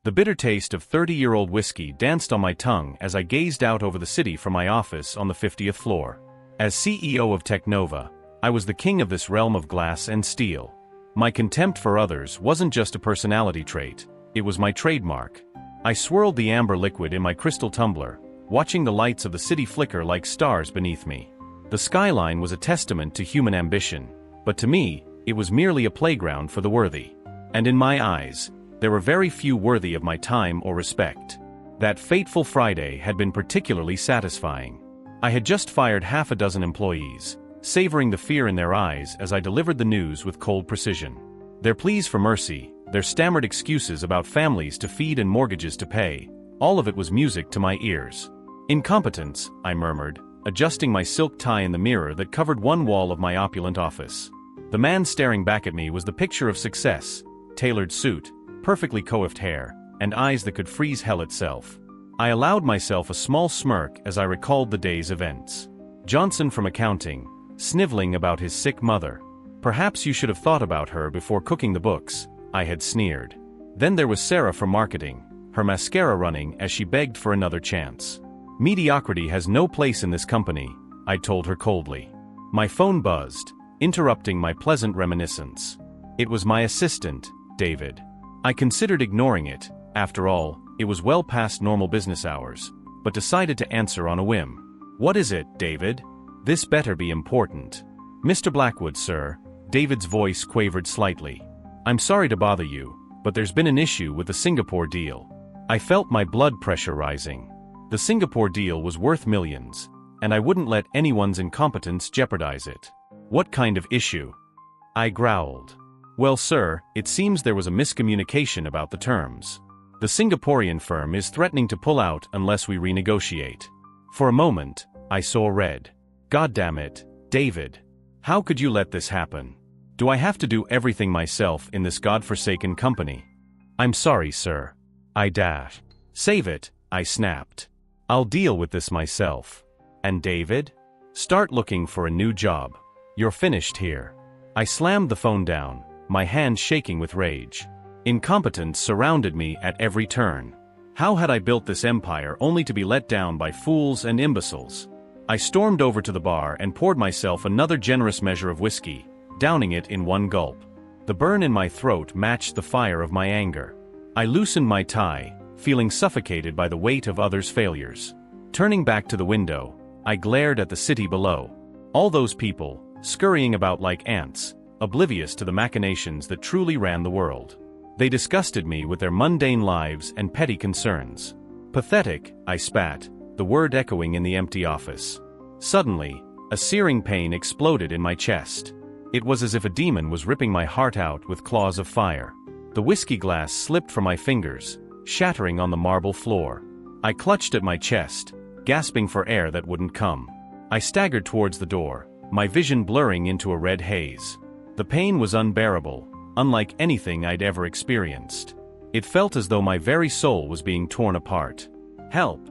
The bitter taste of 30-year-old whiskey danced on my tongue as I gazed out over the city from my office on the 50th floor. As CEO of Technova, I was the king of this realm of glass and steel. My contempt for others wasn't just a personality trait, it was my trademark. I swirled the amber liquid in my crystal tumbler, watching the lights of the city flicker like stars beneath me. The skyline was a testament to human ambition, but to me, it was merely a playground for the worthy. And in my eyes, there were very few worthy of my time or respect. That fateful Friday had been particularly satisfying. I had just fired half a dozen employees, savoring the fear in their eyes as I delivered the news with cold precision. Their pleas for mercy, their stammered excuses about families to feed and mortgages to pay, all of it was music to my ears. Incompetence, I murmured, adjusting my silk tie in the mirror that covered one wall of my opulent office. The man staring back at me was the picture of success: tailored suit, perfectly coiffed hair, and eyes that could freeze hell itself. I allowed myself a small smirk as I recalled the day's events. Johnson from accounting, sniveling about his sick mother. Perhaps you should have thought about her before cooking the books, I had sneered. Then there was Sarah from marketing, her mascara running as she begged for another chance. Mediocrity has no place in this company, I told her coldly. My phone buzzed, interrupting my pleasant reminiscence. It was my assistant, David. I considered ignoring it. After all, it was well past normal business hours, but decided to answer on a whim. What is it, David? This better be important. Mr. Blackwood, sir. David's voice quavered slightly. I'm sorry to bother you, but there's been an issue with the Singapore deal. I felt my blood pressure rising. The Singapore deal was worth millions, and I wouldn't let anyone's incompetence jeopardize it. What kind of issue? I growled. Well, sir, it seems there was a miscommunication about the terms. The Singaporean firm is threatening to pull out unless we renegotiate. For a moment, I saw red. God damn it, David. How could you let this happen? Do I have to do everything myself in this godforsaken company? I'm sorry, sir. I dashed. Save it, I snapped. I'll deal with this myself. And David? Start looking for a new job. You're finished here. I slammed the phone down, my hands shaking with rage. Incompetence surrounded me at every turn. How had I built this empire only to be let down by fools and imbeciles? I stormed over to the bar and poured myself another generous measure of whiskey, downing it in one gulp. The burn in my throat matched the fire of my anger. I loosened my tie, feeling suffocated by the weight of others' failures. Turning back to the window, I glared at the city below. All those people, scurrying about like ants, oblivious to the machinations that truly ran the world. They disgusted me with their mundane lives and petty concerns. Pathetic, I spat, the word echoing in the empty office. Suddenly, a searing pain exploded in my chest. It was as if a demon was ripping my heart out with claws of fire. The whiskey glass slipped from my fingers, shattering on the marble floor. I clutched at my chest, gasping for air that wouldn't come. I staggered towards the door, my vision blurring into a red haze. The pain was unbearable, unlike anything I'd ever experienced. It felt as though my very soul was being torn apart. Help!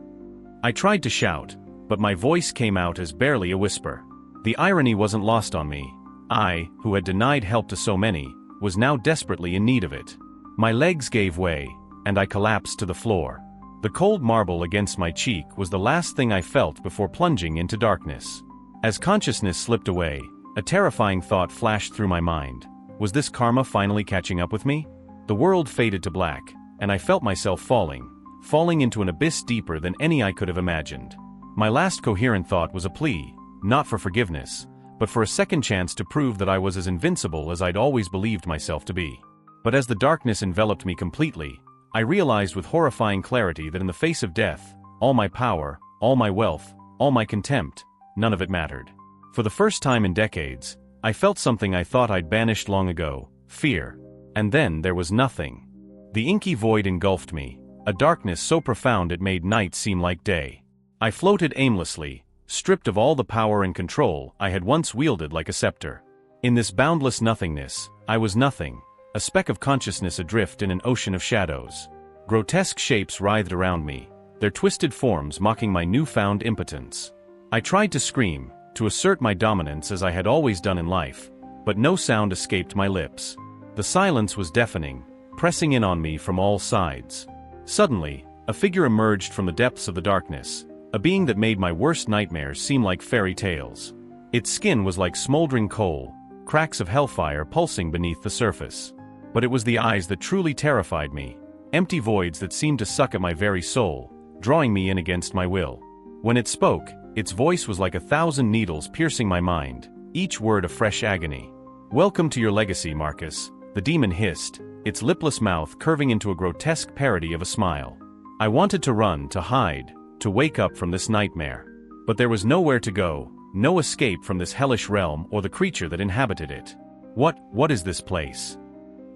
I tried to shout, but my voice came out as barely a whisper. The irony wasn't lost on me. I, who had denied help to so many, was now desperately in need of it. My legs gave way, and I collapsed to the floor. The cold marble against my cheek was the last thing I felt before plunging into darkness. As consciousness slipped away, a terrifying thought flashed through my mind. Was this karma finally catching up with me? The world faded to black, and I felt myself falling into an abyss deeper than any I could have imagined. My last coherent thought was a plea, not for forgiveness, but for a second chance to prove that I was as invincible as I'd always believed myself to be. But as the darkness enveloped me completely, I realized with horrifying clarity that in the face of death, all my power, all my wealth, all my contempt, none of it mattered. For the first time in decades, I felt something I thought I'd banished long ago: fear. And then there was nothing. The inky void engulfed me, a darkness so profound it made night seem like day. I floated aimlessly, stripped of all the power and control I had once wielded like a scepter. In this boundless nothingness, I was nothing, a speck of consciousness adrift in an ocean of shadows. Grotesque shapes writhed around me, their twisted forms mocking my newfound impotence. I tried to scream, to assert my dominance as I had always done in life, but no sound escaped my lips. The silence was deafening, pressing in on me from all sides. Suddenly, a figure emerged from the depths of the darkness, a being that made my worst nightmares seem like fairy tales. Its skin was like smoldering coal, cracks of hellfire pulsing beneath the surface. But it was the eyes that truly terrified me, empty voids that seemed to suck at my very soul, drawing me in against my will. When it spoke, its voice was like 1,000 needles piercing my mind, each word a fresh agony. "Welcome to your legacy, Marcus," the demon hissed, its lipless mouth curving into a grotesque parody of a smile. I wanted to run, to hide, to wake up from this nightmare. But there was nowhere to go, no escape from this hellish realm or the creature that inhabited it. What is this place?"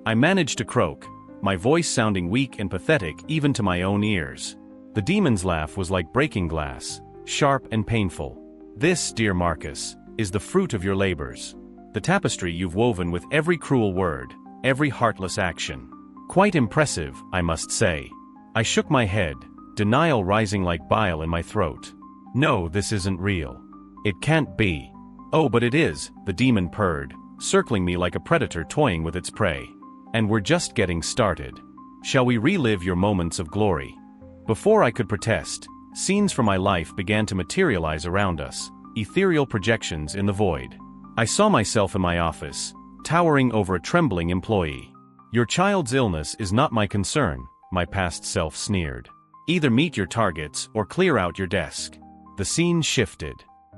I managed to croak, my voice sounding weak and pathetic even to my own ears. The demon's laugh was like breaking glass, sharp and painful. "This, dear Marcus, is the fruit of your labors. The tapestry you've woven with every cruel word, every heartless action. Quite impressive, I must say." I shook my head, denial rising like bile in my throat. "No, this isn't real. It can't be." "Oh, but it is," the demon purred, circling me like a predator toying with its prey. "And we're just getting started. Shall we relive your moments of glory?" Before I could protest, scenes from my life began to materialize around us, ethereal projections in the void. I saw myself in my office, towering over a trembling employee. "Your child's illness is not my concern," my past self sneered. "Either meet your targets or clear out your desk." The scene shifted.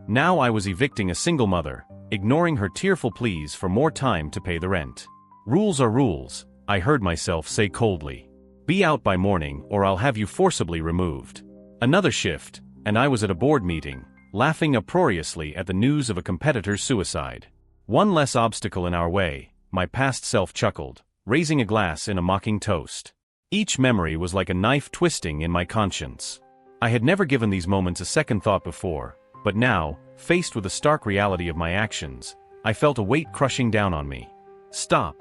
Now I was evicting a single mother, ignoring her tearful pleas for more time to pay the rent. "Rules are rules," I heard myself say coldly. "Be out by morning or I'll have you forcibly removed." Another shift, and I was at a board meeting, laughing uproariously at the news of a competitor's suicide. "One less obstacle in our way," my past self chuckled, raising a glass in a mocking toast. Each memory was like a knife twisting in my conscience. I had never given these moments a second thought before, but now, faced with the stark reality of my actions, I felt a weight crushing down on me. "Stop!"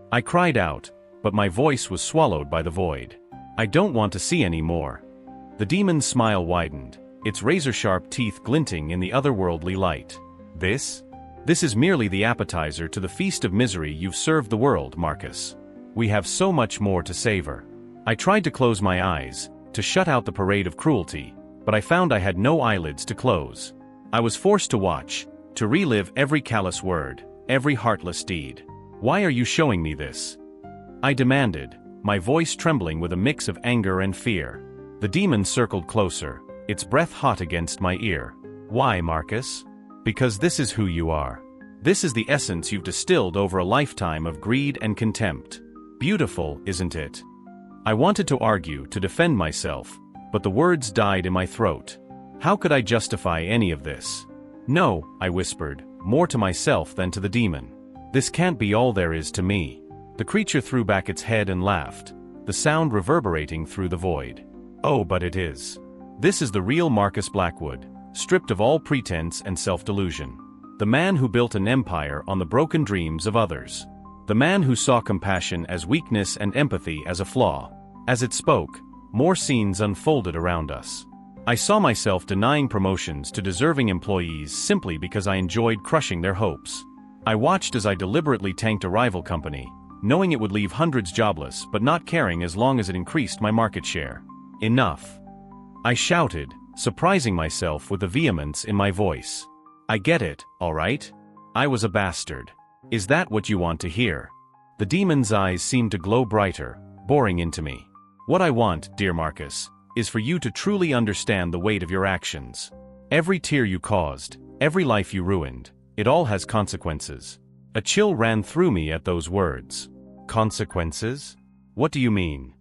I cried out, but my voice was swallowed by the void. "I don't want to see any more." The demon's smile widened, its razor-sharp teeth glinting in the otherworldly light. This is merely the appetizer to the feast of misery you've served the world, Marcus. We have so much more to savor." I tried to close my eyes, to shut out the parade of cruelty, but I found I had no eyelids to close. I was forced to watch, to relive every callous word, every heartless deed. "Why are you showing me this?" I demanded, my voice trembling with a mix of anger and fear. The demon circled closer, its breath hot against my ear. "Why, Marcus? Because this is who you are. This is the essence you've distilled over a lifetime of greed and contempt. Beautiful, isn't it?" I wanted to argue, to defend myself, but the words died in my throat. How could I justify any of this? "No," I whispered, more to myself than to the demon. "This can't be all there is to me." The creature threw back its head and laughed, the sound reverberating through the void. "Oh, but it is. This is the real Marcus Blackwood, stripped of all pretense and self-delusion. The man who built an empire on the broken dreams of others. The man who saw compassion as weakness and empathy as a flaw." As it spoke, more scenes unfolded around us. I saw myself denying promotions to deserving employees simply because I enjoyed crushing their hopes. I watched as I deliberately tanked a rival company, knowing it would leave hundreds jobless but not caring as long as it increased my market share. "Enough!" I shouted, surprising myself with the vehemence in my voice. "I get it, all right? I was a bastard. Is that what you want to hear?" The demon's eyes seemed to glow brighter, boring into me. "What I want, dear Marcus, is for you to truly understand the weight of your actions. Every tear you caused, every life you ruined, it all has consequences." A chill ran through me at those words. "Consequences? What do you mean?"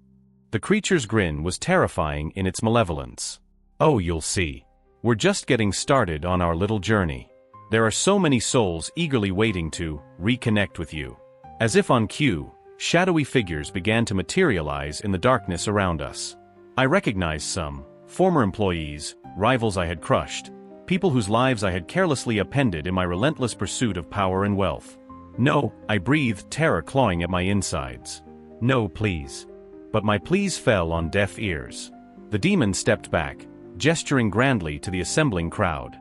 The creature's grin was terrifying in its malevolence. "Oh, you'll see. We're just getting started on our little journey. There are so many souls eagerly waiting to reconnect with you." As if on cue, shadowy figures began to materialize in the darkness around us. I recognized some, former employees, rivals I had crushed, people whose lives I had carelessly appended in my relentless pursuit of power and wealth. "No," I breathed, terror clawing at my insides. "No, please." But my pleas fell on deaf ears. The demon stepped back, gesturing grandly to the assembling crowd.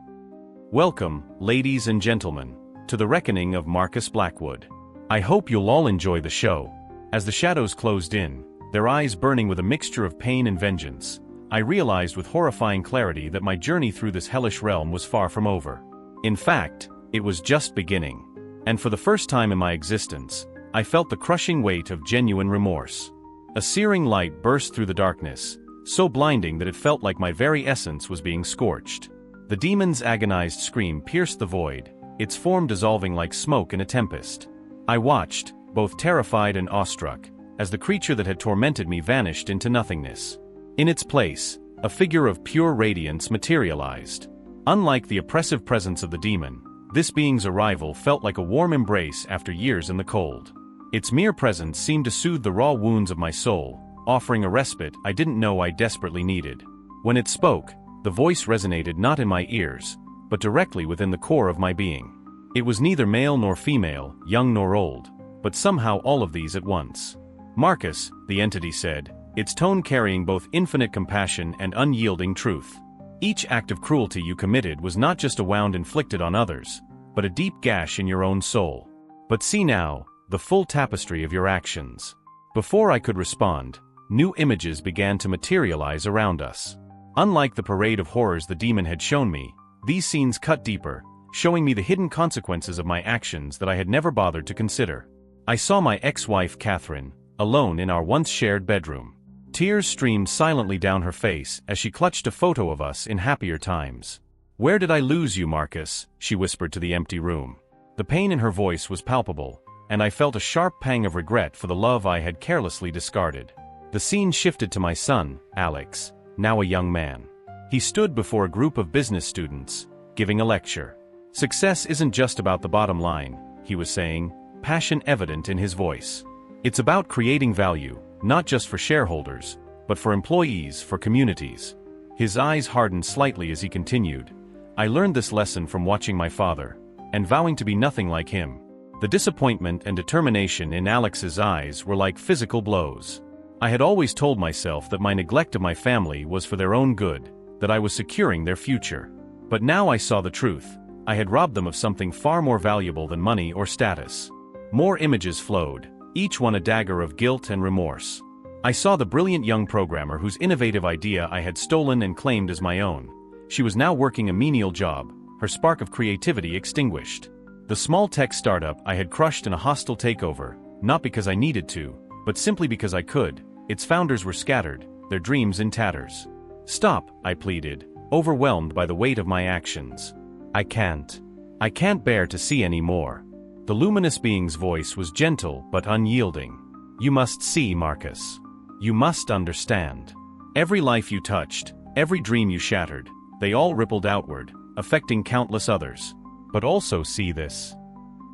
"Welcome, ladies and gentlemen, to the reckoning of Marcus Blackwood. I hope you'll all enjoy the show." As the shadows closed in, their eyes burning with a mixture of pain and vengeance. I realized with horrifying clarity that my journey through this hellish realm was far from over. In fact, it was just beginning. And for the first time in my existence, I felt the crushing weight of genuine remorse. A searing light burst through the darkness, so blinding that it felt like my very essence was being scorched. The demon's agonized scream pierced the void, its form dissolving like smoke in a tempest. I watched, both terrified and awestruck, as the creature that had tormented me vanished into nothingness. In its place, a figure of pure radiance materialized. Unlike the oppressive presence of the demon, this being's arrival felt like a warm embrace after years in the cold. Its mere presence seemed to soothe the raw wounds of my soul, offering a respite I didn't know I desperately needed. When it spoke, the voice resonated not in my ears, but directly within the core of my being. It was neither male nor female, young nor old, but somehow all of these at once. "Marcus," the entity said, its tone carrying both infinite compassion and unyielding truth. "Each act of cruelty you committed was not just a wound inflicted on others, but a deep gash in your own soul. But see now, the full tapestry of your actions." Before I could respond, new images began to materialize around us. Unlike the parade of horrors the demon had shown me, these scenes cut deeper, showing me the hidden consequences of my actions that I had never bothered to consider. I saw my ex-wife Catherine, alone in our once shared bedroom. Tears streamed silently down her face as she clutched a photo of us in happier times. "Where did I lose you, Marcus?" she whispered to the empty room. The pain in her voice was palpable, and I felt a sharp pang of regret for the love I had carelessly discarded. The scene shifted to my son, Alex, now a young man. He stood before a group of business students, giving a lecture. "Success isn't just about the bottom line," he was saying, passion evident in his voice. "It's about creating value, not just for shareholders, but for employees, for communities." His eyes hardened slightly as he continued. "I learned this lesson from watching my father, and vowing to be nothing like him." The disappointment and determination in Alex's eyes were like physical blows. I had always told myself that my neglect of my family was for their own good, that I was securing their future. But now I saw the truth. I had robbed them of something far more valuable than money or status. More images flowed, each one a dagger of guilt and remorse. I saw the brilliant young programmer whose innovative idea I had stolen and claimed as my own. She was now working a menial job, her spark of creativity extinguished. The small tech startup I had crushed in a hostile takeover, not because I needed to, but simply because I could. Its founders were scattered, their dreams in tatters. "Stop," I pleaded, overwhelmed by the weight of my actions. I can't bear to see any more." The luminous being's voice was gentle but unyielding. "You must see, Marcus. You must understand. Every life you touched, every dream you shattered, they all rippled outward, affecting countless others. But also see this."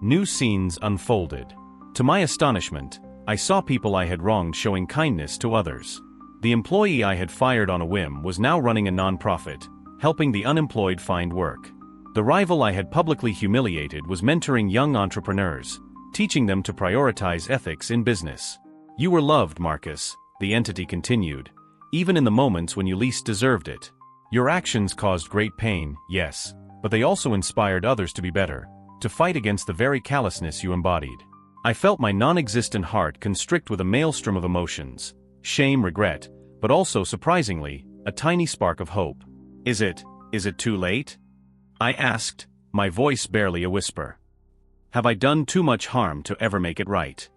New scenes unfolded. To my astonishment, I saw people I had wronged showing kindness to others. The employee I had fired on a whim was now running a nonprofit, helping the unemployed find work. The rival I had publicly humiliated was mentoring young entrepreneurs, teaching them to prioritize ethics in business. "You were loved, Marcus," the entity continued, "even in the moments when you least deserved it. Your actions caused great pain, yes, but they also inspired others to be better, to fight against the very callousness you embodied." I felt my non-existent heart constrict with a maelstrom of emotions, shame, regret, but also, surprisingly, a tiny spark of hope. Is it too late?" I asked, my voice barely a whisper. "Have I done too much harm to ever make it right?"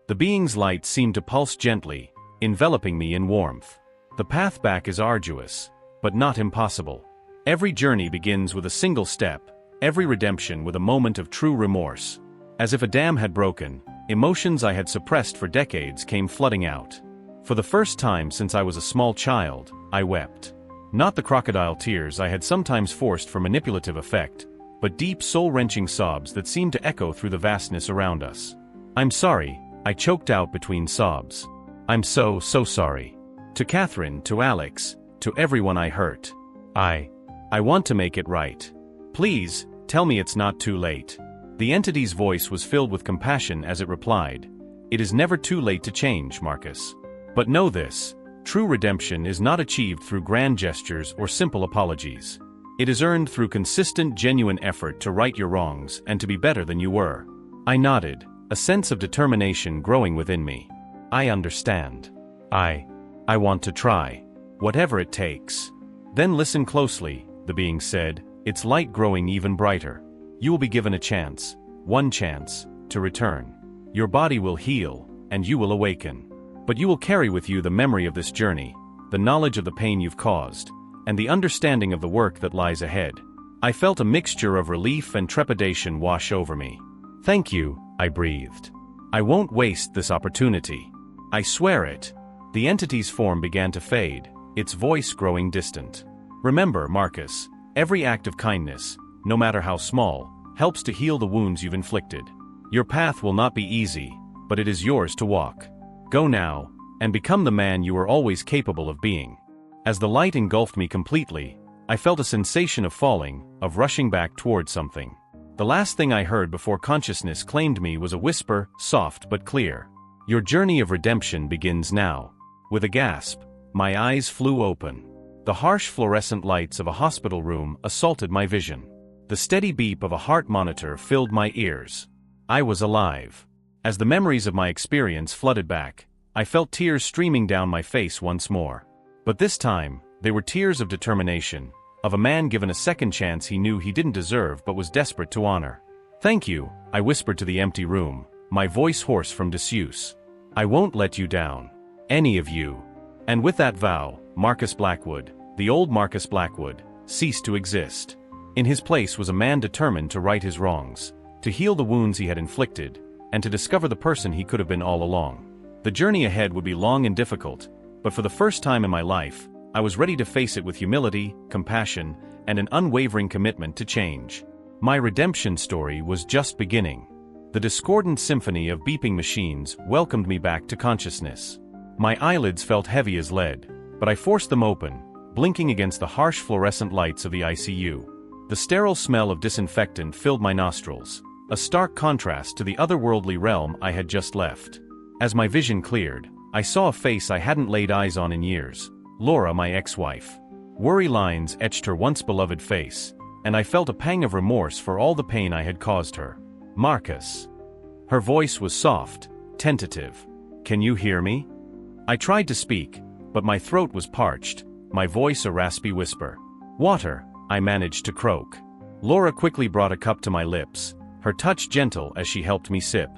The being's light seemed to pulse gently, enveloping me in warmth. "The path back is arduous, but not impossible. Every journey begins with a single step, every redemption with a moment of true remorse." As if a dam had broken, emotions I had suppressed for decades came flooding out. For the first time since I was a small child, I wept. Not the crocodile tears I had sometimes forced for manipulative effect, but deep soul-wrenching sobs that seemed to echo through the vastness around us. "I'm sorry," I choked out between sobs. "I'm so sorry. To Catherine, to Alex, to everyone I hurt. I want to make it right. Please, tell me it's not too late." The entity's voice was filled with compassion as it replied, "It is never too late to change, Marcus. But know this, true redemption is not achieved through grand gestures or simple apologies. It is earned through consistent, genuine effort to right your wrongs and to be better than you were." I nodded, a sense of determination growing within me. "I understand. I want to try. Whatever it takes. Then listen closely, the being said, its light growing even brighter. You will be given a chance, one chance, to return. Your body will heal, and you will awaken. But you will carry with you the memory of this journey, the knowledge of the pain you've caused, and the understanding of the work that lies ahead. I felt a mixture of relief and trepidation wash over me. Thank you, I breathed. I won't waste this opportunity. I swear it. The entity's form began to fade, its voice growing distant. Remember, Marcus, every act of kindness, no matter how small, helps to heal the wounds you've inflicted. Your path will not be easy, but it is yours to walk. Go now, and become the man you were always capable of being. As the light engulfed me completely, I felt a sensation of falling, of rushing back toward something. The last thing I heard before consciousness claimed me was a whisper, soft but clear. Your journey of redemption begins now. With a gasp, my eyes flew open. The harsh fluorescent lights of a hospital room assaulted my vision. The steady beep of a heart monitor filled my ears. I was alive. As the memories of my experience flooded back, I felt tears streaming down my face once more. But this time, they were tears of determination, of a man given a second chance he knew he didn't deserve but was desperate to honor. Thank you, I whispered to the empty room, my voice hoarse from disuse. I won't let you down. Any of you. And with that vow, Marcus Blackwood, the old Marcus Blackwood, ceased to exist. In his place was a man determined to right his wrongs, to heal the wounds he had inflicted, and to discover the person he could have been all along. The journey ahead would be long and difficult, but for the first time in my life, I was ready to face it with humility, compassion, and an unwavering commitment to change. My redemption story was just beginning. The discordant symphony of beeping machines welcomed me back to consciousness. My eyelids felt heavy as lead, but I forced them open, blinking against the harsh fluorescent lights of the ICU. The sterile smell of disinfectant filled my nostrils, a stark contrast to the otherworldly realm I had just left. As my vision cleared, I saw a face I hadn't laid eyes on in years, Laura, my ex-wife. Worry lines etched her once beloved face, and I felt a pang of remorse for all the pain I had caused her. Marcus. Her voice was soft, tentative. Can you hear me? I tried to speak, but my throat was parched, my voice a raspy whisper. Water, I managed to croak. Laura quickly brought a cup to my lips, her touch gentle as she helped me sip.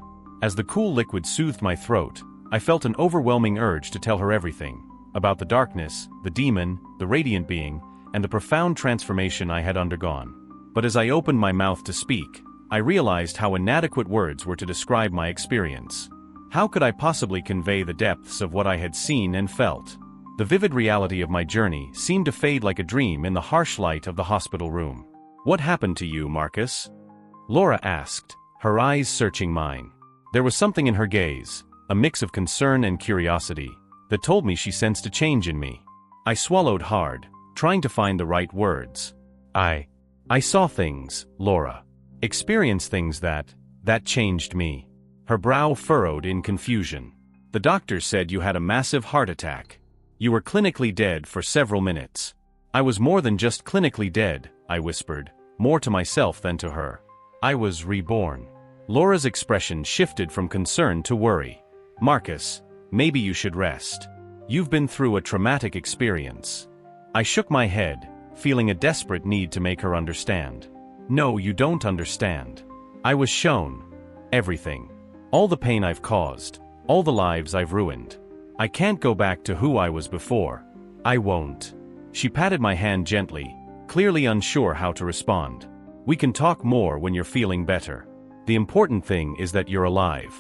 As the cool liquid soothed my throat, I felt an overwhelming urge to tell her everything, about the darkness, the demon, the radiant being, and the profound transformation I had undergone. But as I opened my mouth to speak, I realized how inadequate words were to describe my experience. How could I possibly convey the depths of what I had seen and felt? The vivid reality of my journey seemed to fade like a dream in the harsh light of the hospital room. What happened to you, Marcus? Laura asked, her eyes searching mine. There was something in her gaze, a mix of concern and curiosity, that told me she sensed a change in me. I swallowed hard, trying to find the right words. I saw things, Laura. Experienced things that changed me. Her brow furrowed in confusion. The doctor said you had a massive heart attack. You were clinically dead for several minutes. I was more than just clinically dead, I whispered, more to myself than to her. I was reborn. Laura's expression shifted from concern to worry. Marcus, maybe you should rest. You've been through a traumatic experience. I shook my head, feeling a desperate need to make her understand. No, you don't understand. I was shown everything. All the pain I've caused, all the lives I've ruined. I can't go back to who I was before. I won't. She patted my hand gently, clearly unsure how to respond. We can talk more when you're feeling better. The important thing is that you're alive.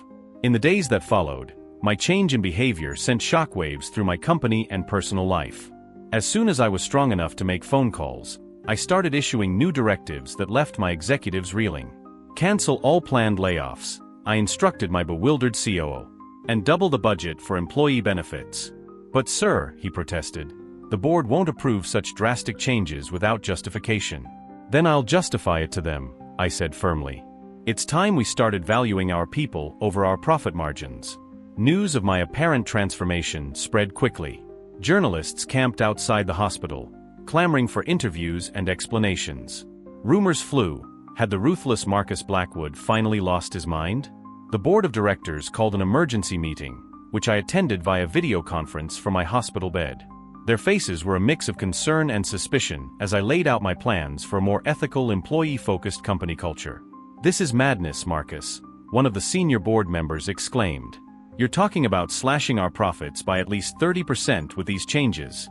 In the days that followed, my change in behavior sent shockwaves through my company and personal life. As soon as I was strong enough to make phone calls, I started issuing new directives that left my executives reeling. Cancel all planned layoffs, I instructed my bewildered COO, and double the budget for employee benefits. But sir, he protested, the board won't approve such drastic changes without justification. Then I'll justify it to them, I said firmly. It's time we started valuing our people over our profit margins. News of my apparent transformation spread quickly. Journalists camped outside the hospital, clamoring for interviews and explanations. Rumors flew. Had the ruthless Marcus Blackwood finally lost his mind? The board of directors called an emergency meeting, which I attended via video conference from my hospital bed. Their faces were a mix of concern and suspicion as I laid out my plans for a more ethical, employee-focused company culture. "This is madness, Marcus," one of the senior board members exclaimed. "You're talking about slashing our profits by at least 30% with these changes."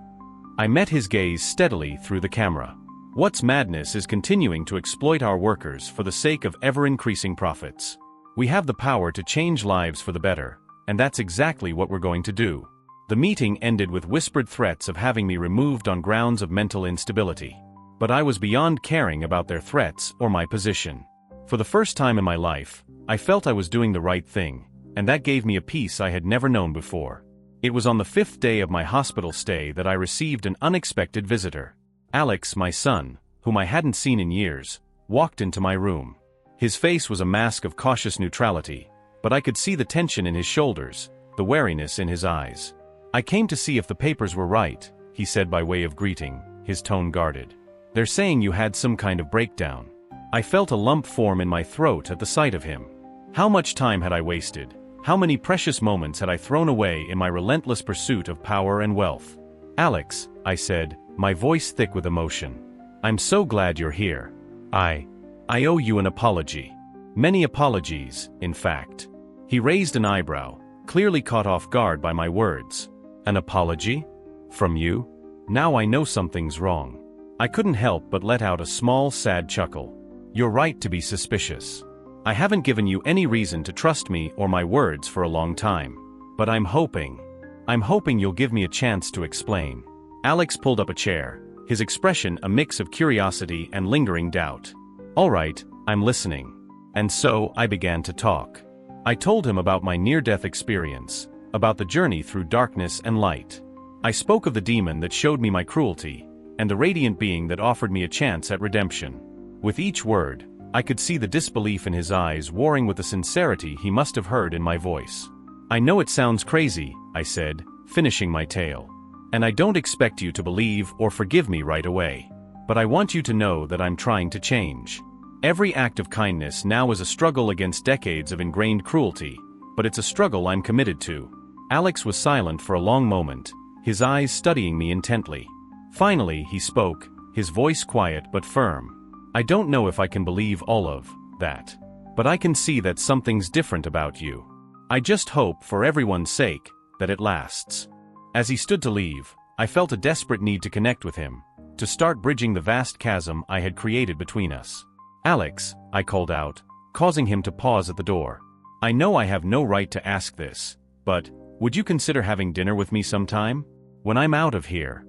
I met his gaze steadily through the camera. "What's madness is continuing to exploit our workers for the sake of ever-increasing profits. We have the power to change lives for the better, and that's exactly what we're going to do." The meeting ended with whispered threats of having me removed on grounds of mental instability. But I was beyond caring about their threats or my position. For the first time in my life, I felt I was doing the right thing, and that gave me a peace I had never known before. It was on the 5th day of my hospital stay that I received an unexpected visitor. Alex, my son, whom I hadn't seen in years, walked into my room. His face was a mask of cautious neutrality, but I could see the tension in his shoulders, the wariness in his eyes. "I came to see if the papers were right," he said by way of greeting, his tone guarded. "They're saying you had some kind of breakdown." I felt a lump form in my throat at the sight of him. How much time had I wasted? How many precious moments had I thrown away in my relentless pursuit of power and wealth? "Alex," I said, my voice thick with emotion. "I'm so glad you're here. I owe you an apology. Many apologies, in fact." He raised an eyebrow, clearly caught off guard by my words. "An apology? From you? Now I know something's wrong." I couldn't help but let out a small, sad chuckle. "You're right to be suspicious. I haven't given you any reason to trust me or my words for a long time. But I'm hoping you'll give me a chance to explain." Alex pulled up a chair, his expression a mix of curiosity and lingering doubt. "All right, I'm listening." And so I began to talk. I told him about my near-death experience, about the journey through darkness and light. I spoke of the demon that showed me my cruelty, and the radiant being that offered me a chance at redemption. With each word, I could see the disbelief in his eyes warring with the sincerity he must have heard in my voice. "I know it sounds crazy," I said, finishing my tale. "And I don't expect you to believe or forgive me right away. But I want you to know that I'm trying to change. Every act of kindness now is a struggle against decades of ingrained cruelty, but it's a struggle I'm committed to." Alex was silent for a long moment, his eyes studying me intently. Finally, he spoke, his voice quiet but firm. "I don't know if I can believe all of that. But I can see that something's different about you. I just hope, for everyone's sake, that it lasts." As he stood to leave, I felt a desperate need to connect with him, to start bridging the vast chasm I had created between us. "Alex," I called out, causing him to pause at the door. "I know I have no right to ask this, but would you consider having dinner with me sometime? When I'm out of here?"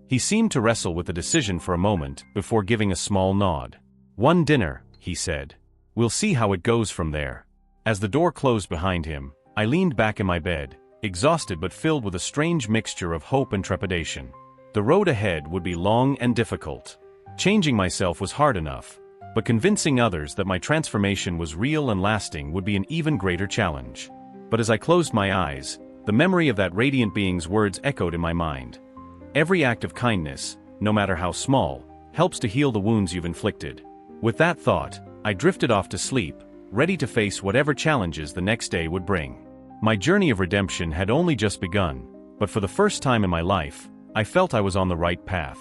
He seemed to wrestle with the decision for a moment before giving a small nod. "One dinner," he said. "We'll see how it goes from there." As the door closed behind him, I leaned back in my bed, exhausted but filled with a strange mixture of hope and trepidation. The road ahead would be long and difficult. Changing myself was hard enough, but convincing others that my transformation was real and lasting would be an even greater challenge. But as I closed my eyes, the memory of that radiant being's words echoed in my mind. "Every act of kindness, no matter how small, helps to heal the wounds you've inflicted." With that thought, I drifted off to sleep, ready to face whatever challenges the next day would bring. My journey of redemption had only just begun, but for the first time in my life, I felt I was on the right path.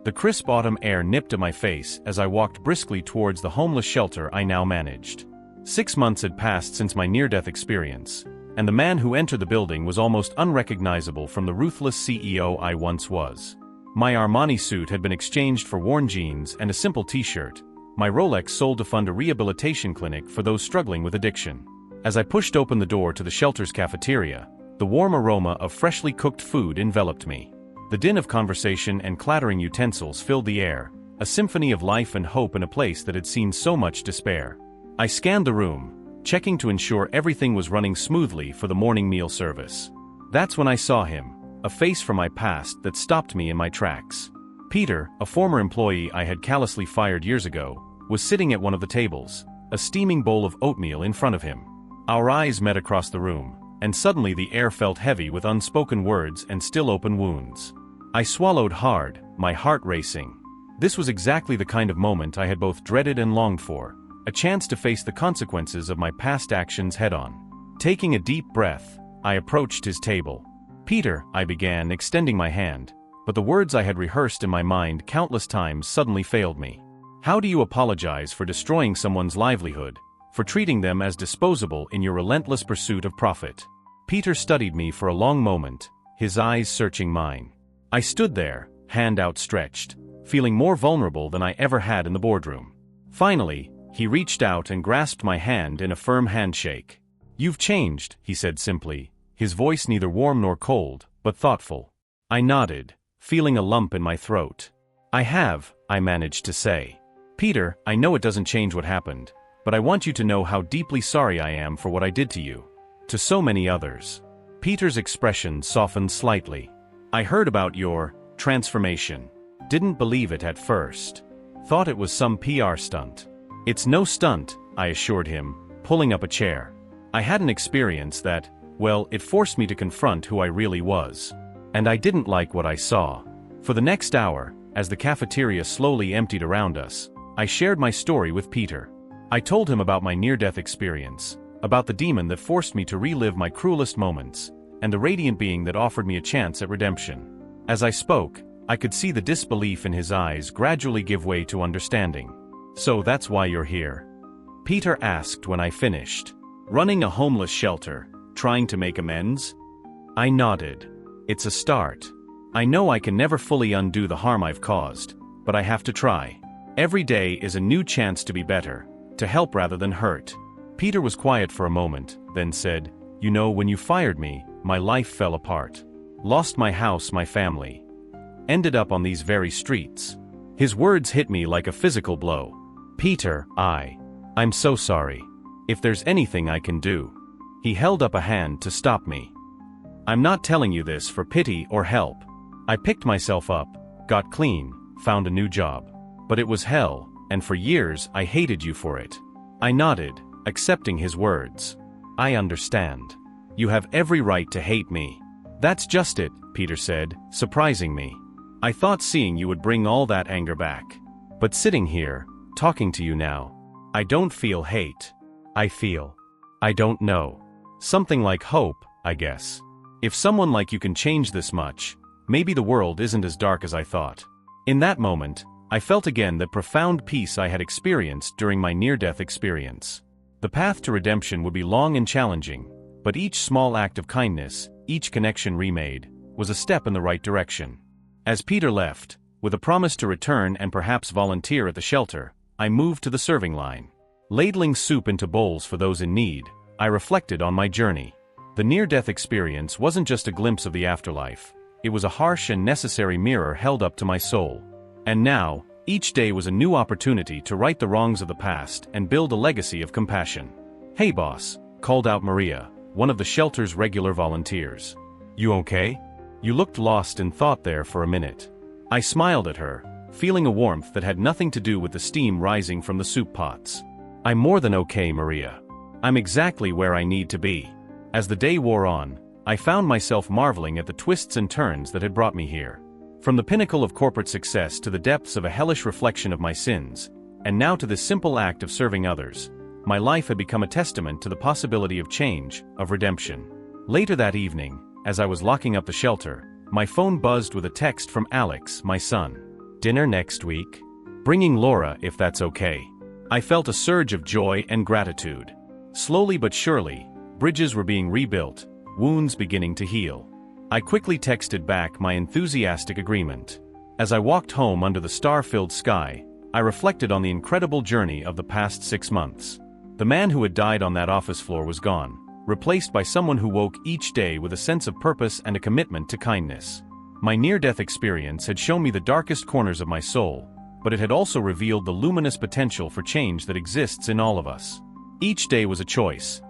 The crisp autumn air nipped at my face as I walked briskly towards the homeless shelter I now managed. 6 months had passed since my near-death experience, and the man who entered the building was almost unrecognizable from the ruthless CEO I once was. My Armani suit had been exchanged for worn jeans and a simple t-shirt, my Rolex sold to fund a rehabilitation clinic for those struggling with addiction. As I pushed open the door to the shelter's cafeteria, the warm aroma of freshly cooked food enveloped me. The din of conversation and clattering utensils filled the air, a symphony of life and hope in a place that had seen so much despair. I scanned the room, checking to ensure everything was running smoothly for the morning meal service. That's when I saw him, a face from my past that stopped me in my tracks. Peter, a former employee I had callously fired years ago, was sitting at one of the tables, a steaming bowl of oatmeal in front of him. Our eyes met across the room, and suddenly the air felt heavy with unspoken words and still open wounds. I swallowed hard, my heart racing. This was exactly the kind of moment I had both dreaded and longed for, a chance to face the consequences of my past actions head-on. Taking a deep breath, I approached his table. "Peter," I began, extending my hand, but the words I had rehearsed in my mind countless times suddenly failed me. "How do you apologize for destroying someone's livelihood, for treating them as disposable in your relentless pursuit of profit?" Peter studied me for a long moment, his eyes searching mine. I stood there, hand outstretched, feeling more vulnerable than I ever had in the boardroom. Finally, he reached out and grasped my hand in a firm handshake. "You've changed," he said simply, his voice neither warm nor cold, but thoughtful. I nodded, feeling a lump in my throat. "I have," I managed to say. "Peter, I know it doesn't change what happened, but I want you to know how deeply sorry I am for what I did to you. To so many others." Peter's expression softened slightly. "I heard about your transformation. Didn't believe it at first. Thought it was some PR stunt." "It's no stunt," I assured him, pulling up a chair. "I had an experience that, well, it forced me to confront who I really was. And I didn't like what I saw." For the next hour, as the cafeteria slowly emptied around us, I shared my story with Peter. I told him about my near-death experience, about the demon that forced me to relive my cruelest moments, and the radiant being that offered me a chance at redemption. As I spoke, I could see the disbelief in his eyes gradually give way to understanding. "So that's why you're here?" Peter asked when I finished. "Running a homeless shelter, trying to make amends?" I nodded. "It's a start. I know I can never fully undo the harm I've caused, but I have to try. Every day is a new chance to be better, to help rather than hurt." Peter was quiet for a moment, then said, "You know, when you fired me, my life fell apart. Lost my house, my family. Ended up on these very streets." His words hit me like a physical blow. "Peter, I'm so sorry. If there's anything I can do." He held up a hand to stop me. "I'm not telling you this for pity or help. I picked myself up, got clean, found a new job. But it was hell, and for years I hated you for it." I nodded, accepting his words. "I understand. You have every right to hate me." "That's just it," Peter said, surprising me. "I thought seeing you would bring all that anger back. But sitting here, talking to you now, I don't feel hate. I don't know. Something like hope, I guess. If someone like you can change this much, maybe the world isn't as dark as I thought." In that moment, I felt again the profound peace I had experienced during my near-death experience. The path to redemption would be long and challenging, but each small act of kindness, each connection remade, was a step in the right direction. As Peter left, with a promise to return and perhaps volunteer at the shelter, I moved to the serving line. Ladling soup into bowls for those in need, I reflected on my journey. The near-death experience wasn't just a glimpse of the afterlife, it was a harsh and necessary mirror held up to my soul. And now, each day was a new opportunity to right the wrongs of the past and build a legacy of compassion. "Hey boss," called out Maria, one of the shelter's regular volunteers. "You okay?" You looked lost in thought there for a minute. I smiled at her, feeling a warmth that had nothing to do with the steam rising from the soup pots. "I'm more than okay, Maria. I'm exactly where I need to be." As the day wore on, I found myself marveling at the twists and turns that had brought me here. From the pinnacle of corporate success to the depths of a hellish reflection of my sins, and now to the simple act of serving others, my life had become a testament to the possibility of change, of redemption. Later that evening, as I was locking up the shelter, my phone buzzed with a text from Alex, my son. "Dinner next week? Bringing Laura if that's okay." I felt a surge of joy and gratitude. Slowly but surely, bridges were being rebuilt, wounds beginning to heal. I quickly texted back my enthusiastic agreement. As I walked home under the star-filled sky, I reflected on the incredible journey of the past 6 months. The man who had died on that office floor was gone, replaced by someone who woke each day with a sense of purpose and a commitment to kindness. My near-death experience had shown me the darkest corners of my soul, but it had also revealed the luminous potential for change that exists in all of us. Each day was a choice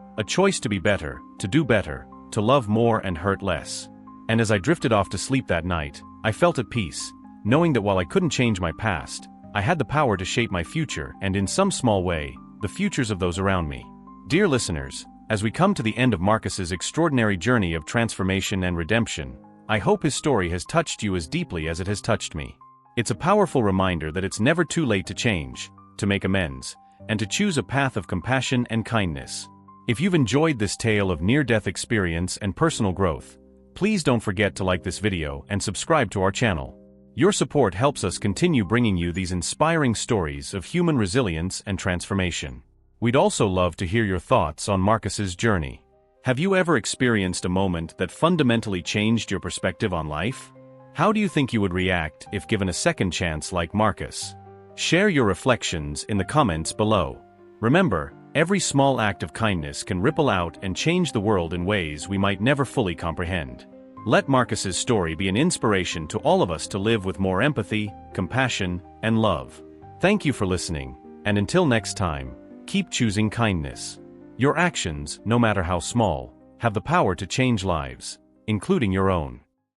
to be better, to do better, to love more and hurt less. And as I drifted off to sleep that night, I felt at peace, knowing that while I couldn't change my past, I had the power to shape my future and in some small way, the futures of those around me. Dear listeners, as we come to the end of Marcus's extraordinary journey of transformation and redemption, I hope his story has touched you as deeply as it has touched me. It's a powerful reminder that it's never too late to change, to make amends, and to choose a path of compassion and kindness. If you've enjoyed this tale of near-death experience and personal growth, please don't forget to like this video and subscribe to our channel. Your support helps us continue bringing you these inspiring stories of human resilience and transformation. We'd also love to hear your thoughts on Marcus's journey. Have you ever experienced a moment that fundamentally changed your perspective on life? How do you think you would react if given a second chance like Marcus? Share your reflections in the comments below. Remember, every small act of kindness can ripple out and change the world in ways we might never fully comprehend. Let Marcus's story be an inspiration to all of us to live with more empathy, compassion, and love. Thank you for listening, and until next time, keep choosing kindness. Your actions, no matter how small, have the power to change lives, including your own.